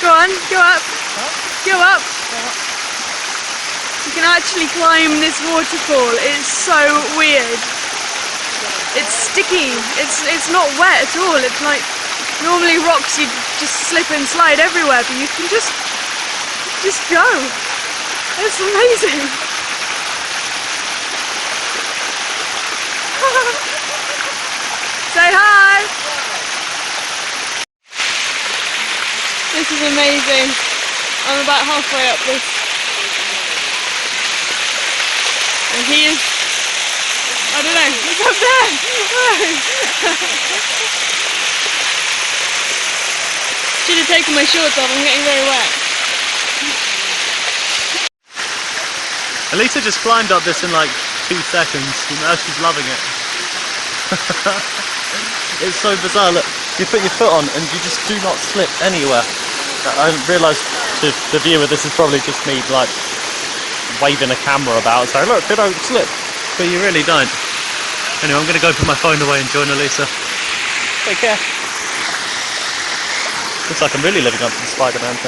Go on, go up. Go up. You can actually climb this waterfall. It's so weird. It's sticky. It's not wet at all. It's like normally rocks you just slip and slide everywhere, but you can just go. It's amazing. Say hi. This is amazing. I'm about halfway up this. And he is, I don't know, he's up there! Should have taken my shorts off, I'm getting very wet. Elisa just climbed up this in like 2 seconds, and now she's loving it. It's so bizarre, look, you put your foot on and you just do not slip anywhere. I realised the viewer, this is probably just me like waving a camera about, so look, they don't slip, but you really don't. Anyway, I'm going to go put my phone away and join Elisa. Take care. Looks like I'm really living up to the Spider-Man thing.